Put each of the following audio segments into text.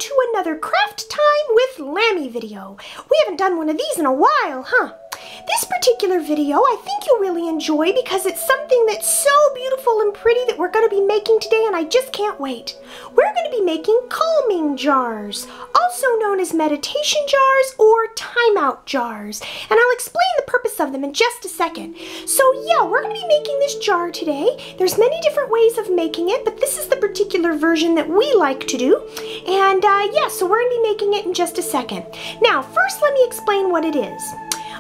to another Craft Time with Lammy video. We haven't done one of these in a while, huh? This particular video I think you'll really enjoy because it's something that's so beautiful and pretty that we're going to be making today, and I just can't wait. We're going to be making calming jars, also known as meditation jars or timeout jars, and I'll explain the purpose of them in just a second. So yeah, we're going to be making this jar today. There's many different ways of making it, but this is the particular version that we like to do, and yeah, so we're going to be making it in just a second. Now first let me explain what it is.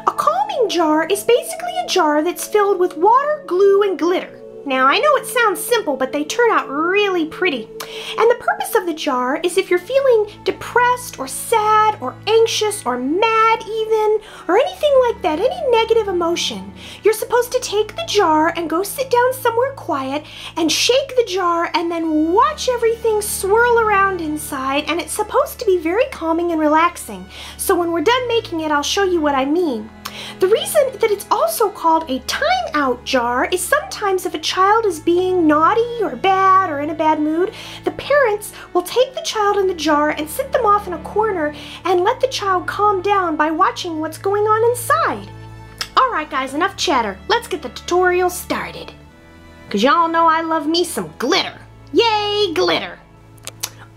A calming jar is basically a jar that's filled with water, glue, and glitter. Now, I know it sounds simple, but they turn out really pretty. And the purpose of the jar is if you're feeling depressed or sad or anxious or mad even, or anything like that, any negative emotion, you're supposed to take the jar and go sit down somewhere quiet and shake the jar and then watch everything swirl around inside, and it's supposed to be very calming and relaxing. So when we're done making it, I'll show you what I mean. The reason that it's also called a timeout jar is sometimes if a child is being naughty or bad or in a bad mood, the parents will take the child in the jar and sit them off in a corner and let the child calm down by watching what's going on inside. Alright guys, enough chatter. Let's get the tutorial started. Because y'all know I love me some glitter. Yay, glitter!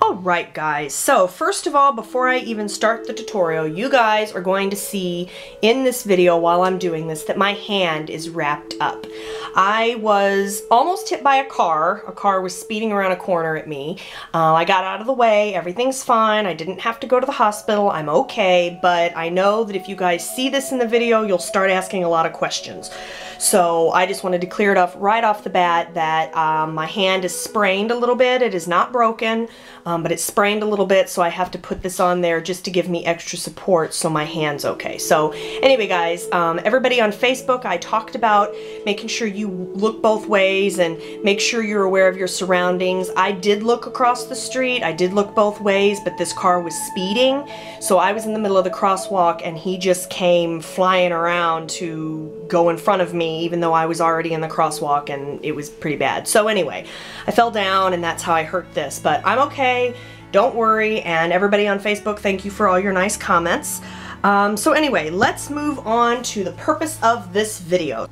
Alright guys, so first of all, before I even start the tutorial, you guys are going to see in this video while I'm doing this that my hand is wrapped up. I was almost hit by a car. A car was speeding around a corner at me. I got out of the way, everything's fine, I didn't have to go to the hospital, I'm okay, but I know that if you guys see this in the video, you'll start asking a lot of questions. So I just wanted to clear it up right off the bat that my hand is sprained a little bit. It is not broken, but it's sprained a little bit, so I have to put this on there just to give me extra support so my hand's okay. So anyway guys, everybody on Facebook, I talked about making sure you look both ways and make sure you're aware of your surroundings. I did look across the street, I did look both ways, but this car was speeding, so I was in the middle of the crosswalk and he just came flying around to go in front of me even though I was already in the crosswalk, and it was pretty bad. So anyway, I fell down and that's how I hurt this, but I'm okay, don't worry, and everybody on Facebook, thank you for all your nice comments. So anyway, let's move on to the purpose of this video.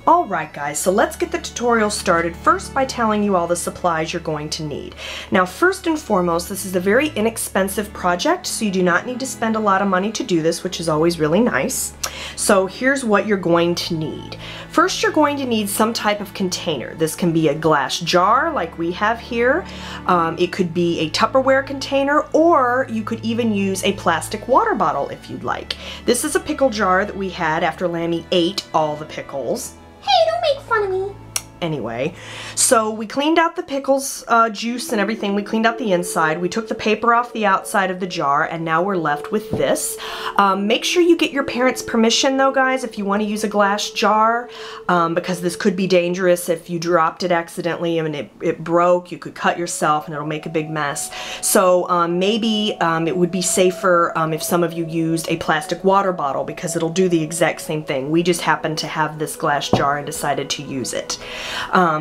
Alright guys, so let's get the tutorial started first by telling you all the supplies you're going to need. Now first and foremost, this is a very inexpensive project, so you do not need to spend a lot of money to do this, which is always really nice. So here's what you're going to need. First, you're going to need some type of container. This can be a glass jar like we have here. It could be a Tupperware container, or you could even use a plastic water bottle if you'd like. This is a pickle jar that we had after Lammy ate all the pickles. Hey, don't make fun of me. Anyway, so we cleaned out the pickles juice and everything. We cleaned out the inside. We took the paper off the outside of the jar, and now we're left with this. Make sure you get your parents' permission though, guys, if you want to use a glass jar, because this could be dangerous if you dropped it accidentally and it broke. You could cut yourself and it'll make a big mess. So maybe it would be safer if some of you used a plastic water bottle, because it'll do the exact same thing. We just happened to have this glass jar and decided to use it.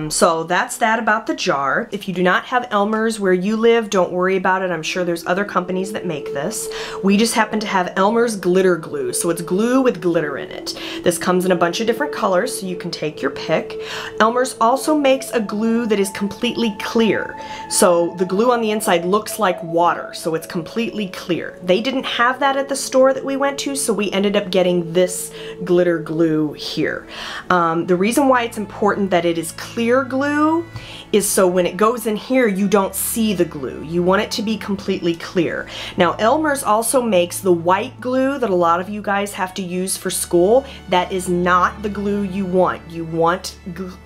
So that's that about the jar. If you do not have Elmer's where you live, don't worry about it. I'm sure there's other companies that make this. We just happen to have Elmer's glitter glue, so it's glue with glitter in it. This comes in a bunch of different colors, so you can take your pick. Elmer's also makes a glue that is completely clear. So the glue on the inside looks like water, so it's completely clear. They didn't have that at the store that we went to, so we ended up getting this glitter glue here. The reason why it's important that it is clear glue is so when it goes in here, you don't see the glue. You want it to be completely clear. Now, Elmer's also makes the white glue that a lot of you guys have to use for school. That is not the glue you want. You want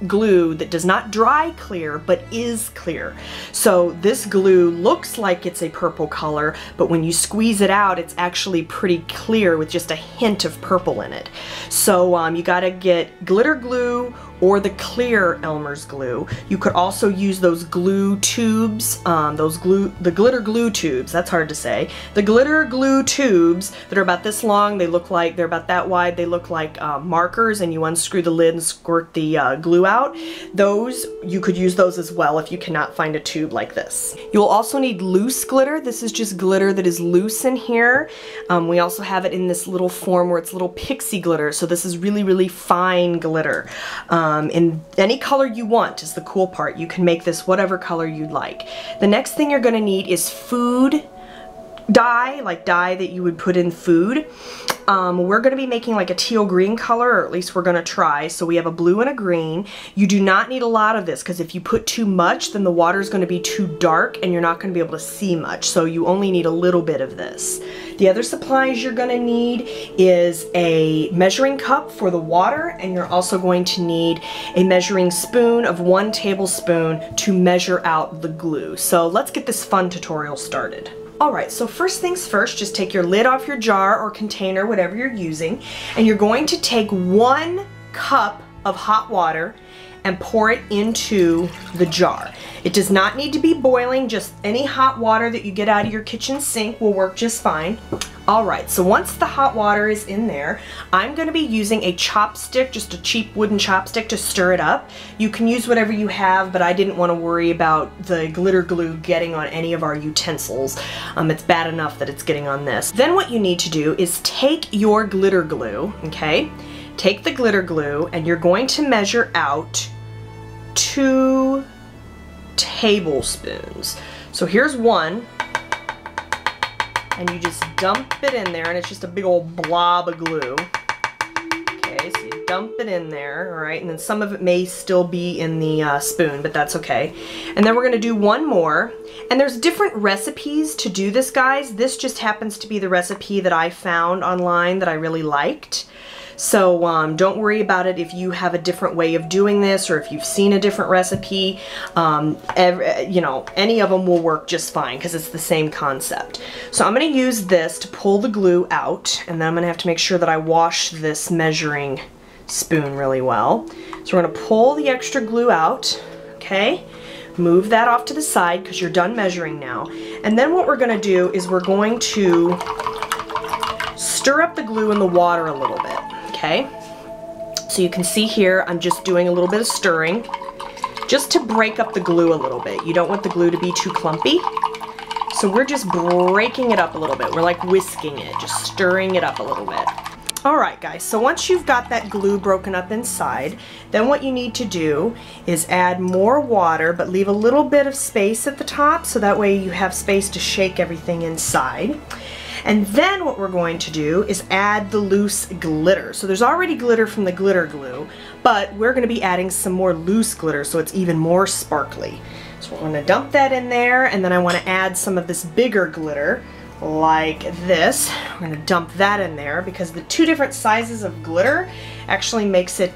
glue that does not dry clear, but is clear. So this glue looks like it's a purple color, but when you squeeze it out, it's actually pretty clear with just a hint of purple in it. So you gotta get glitter glue or the clear Elmer's glue. You could also use those glue tubes, the glitter glue tubes, that's hard to say. The glitter glue tubes that are about this long, they're about that wide, they look like markers, and you unscrew the lid and squirt the glue out. Those, you could use those as well if you cannot find a tube like this. You'll also need loose glitter. This is just glitter that is loose in here. We also have it in this little form where it's little pixie glitter, so this is really, really fine glitter. In any color you want is the cool part. You can make this whatever color you'd like. The next thing you're gonna need is food dye, like dye that you would put in food. We're going to be making like a teal green color, or at least we're going to try. So we have a blue and a green. You do not need a lot of this, because if you put too much, then the water is going to be too dark and you're not going to be able to see much. So you only need a little bit of this. The other supplies you're going to need is a measuring cup for the water, and you're also going to need a measuring spoon of 1 tablespoon to measure out the glue. So let's get this fun tutorial started. Alright, so first things first, just take your lid off your jar or container, whatever you're using, and you're going to take 1 cup of hot water and pour it into the jar. It does not need to be boiling, just any hot water that you get out of your kitchen sink will work just fine. Alright, so once the hot water is in there, I'm going to be using a chopstick, just a cheap wooden chopstick, to stir it up. You can use whatever you have, but I didn't want to worry about the glitter glue getting on any of our utensils. It's bad enough that it's getting on this. Then what you need to do is take your glitter glue, okay? Take the glitter glue and you're going to measure out 2 tablespoons. So here's 1. And you just dump it in there, and it's just a big old blob of glue. Okay, so you dump it in there, all right, and then some of it may still be in the spoon, but that's okay. And then we're gonna do 1 more, and there's different recipes to do this, guys. This just happens to be the recipe that I found online that I really liked. So don't worry about it if you have a different way of doing this, or if you've seen a different recipe. You know, any of them will work just fine because it's the same concept. So I'm going to use this to pull the glue out, and then I'm going to have to make sure that I wash this measuring spoon really well. So we're going to pull the extra glue out, okay? Move that off to the side because you're done measuring now. And then what we're going to do is we're going to stir up the glue in the water a little bit. Okay, so you can see here I'm just doing a little bit of stirring just to break up the glue a little bit. You don't want the glue to be too clumpy, so we're just breaking it up a little bit. We're like whisking it, just stirring it up a little bit. Alright guys, so once you've got that glue broken up inside, then what you need to do is add more water, but leave a little bit of space at the top so that way you have space to shake everything inside. And then what we're going to do is add the loose glitter. So there's already glitter from the glitter glue, but we're going to be adding some more loose glitter so it's even more sparkly. So we're going to dump that in there, and then I want to add some of this bigger glitter like this. We're going to dump that in there because the 2 different sizes of glitter actually makes it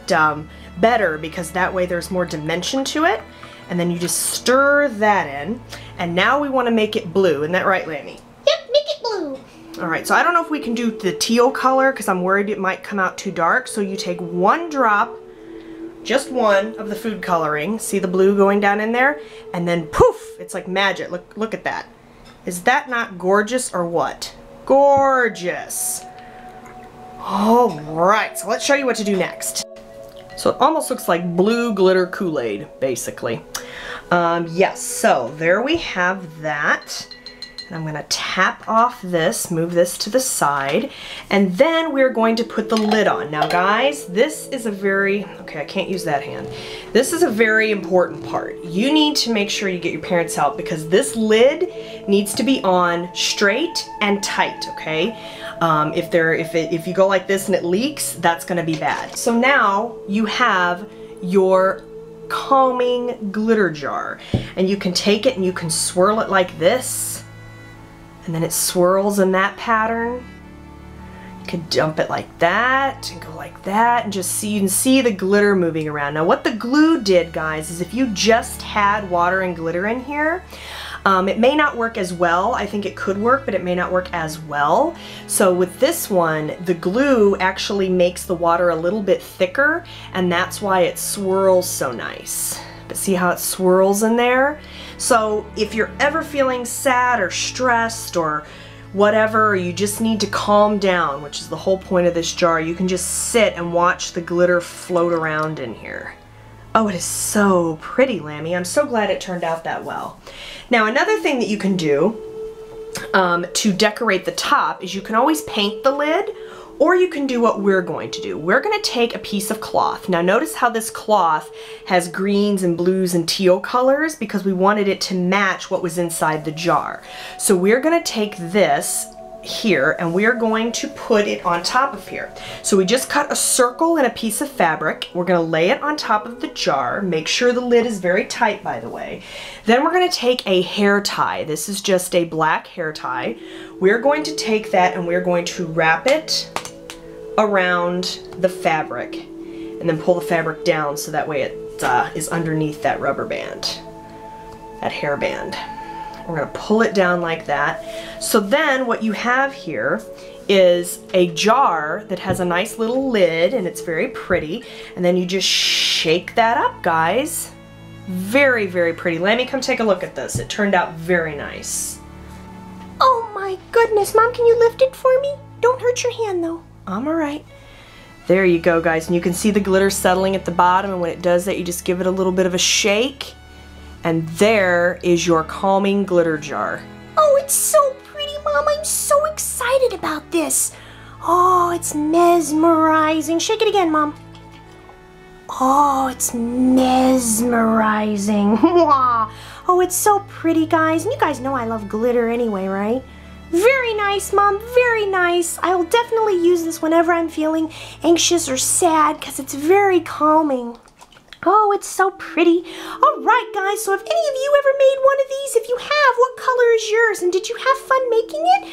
better, because that way there's more dimension to it. And then you just stir that in, and now we want to make it blue. Isn't that right, Lammy? Yep, make it blue. Alright, so I don't know if we can do the teal color because I'm worried it might come out too dark. So you take 1 drop, just 1 of the food coloring. See the blue going down in there? And then poof, it's like magic. Look at that. Is that not gorgeous or what? Gorgeous. Alright, so let's show you what to do next. So it almost looks like blue glitter Kool-Aid, basically. Yes, so there we have that. I'm going to tap off this, move this to the side, and then we're going to put the lid on. Now guys, this is a very, okay, I can't use that hand. This is a very important part. You need to make sure you get your parents' help because this lid needs to be on straight and tight, okay? If you go like this and it leaks, that's going to be bad. So now you have your calming glitter jar, and you can take it and you can swirl it like this. And then it swirls in that pattern. You could dump it like that and go like that and just see, you can see the glitter moving around. Now what the glue did, guys, is if you just had water and glitter in here, It may not work as well. I think it could work, but it may not work as well. So with this one, the glue actually makes the water a little bit thicker, and that's why it swirls so nice. But see how it swirls in there? So if you're ever feeling sad or stressed or whatever, or you just need to calm down, which is the whole point of this jar, you can just sit and watch the glitter float around in here. Oh, it is so pretty, Lammy. I'm so glad it turned out that well. Now, another thing that you can do to decorate the top is you can always paint the lid, or you can do what we're going to do. We're going to take a piece of cloth. Now, notice how this cloth has greens and blues and teal colors because we wanted it to match what was inside the jar. So we're going to take this here and we're going to put it on top of here. So we just cut a circle in a piece of fabric. We're going to lay it on top of the jar. Make sure the lid is very tight, by the way. Then we're going to take a hair tie. This is just a black hair tie. We're going to take that and we're going to wrap it around the fabric and then pull the fabric down so that way it is underneath that rubber band, that hair band. We're going to pull it down like that. So then what you have here is a jar that has a nice little lid and it's very pretty, and then you just shake that up, guys. Very, very pretty. Lammy, come take a look at this. It turned out very nice. Oh my goodness, Mom, can you lift it for me? Don't hurt your hand though. I'm alright. There you go, guys, and you can see the glitter settling at the bottom, and when it does that you just give it a little bit of a shake. And there is your calming glitter jar. Oh, it's so pretty, Mom. I'm so excited about this. Oh, it's mesmerizing. Shake it again, Mom. Oh, it's mesmerizing. Oh, it's so pretty, guys. And you guys know I love glitter anyway, right? Very nice, Mom. Very nice. I will definitely use this whenever I'm feeling anxious or sad because it's very calming. Oh, it's so pretty. All right, guys, so if any of you ever made one of these, if you have, what color is yours? And did you have fun making it?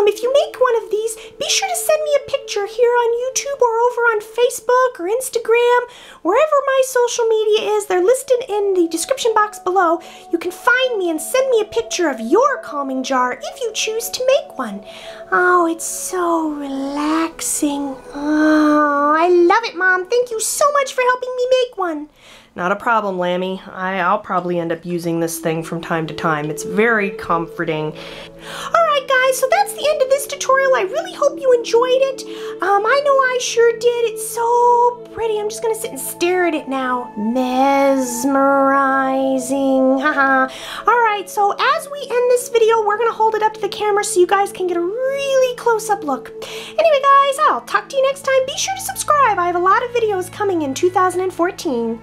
If you make one of these, be sure to send me a picture here on YouTube or over on Facebook or Instagram, wherever my social media is. They're listed in the description box below. You can find me and send me a picture of your calming jar if you choose to make one. Oh, it's so relaxing. Oh, I love it, Mom. Thank you so much for helping me make one. Not a problem, Lammy. I'll probably end up using this thing from time to time. It's very comforting. Alright guys, so that's the end of this tutorial. I really hope you enjoyed it. I know I sure did. It's so pretty. I'm just going to sit and stare at it now. Mesmerizing. Haha. Alright, so as we end this video, we're going to hold it up to the camera so you guys can get a really close-up look. Anyway guys, I'll talk to you next time. Be sure to subscribe. I have a lot of videos coming in 2014.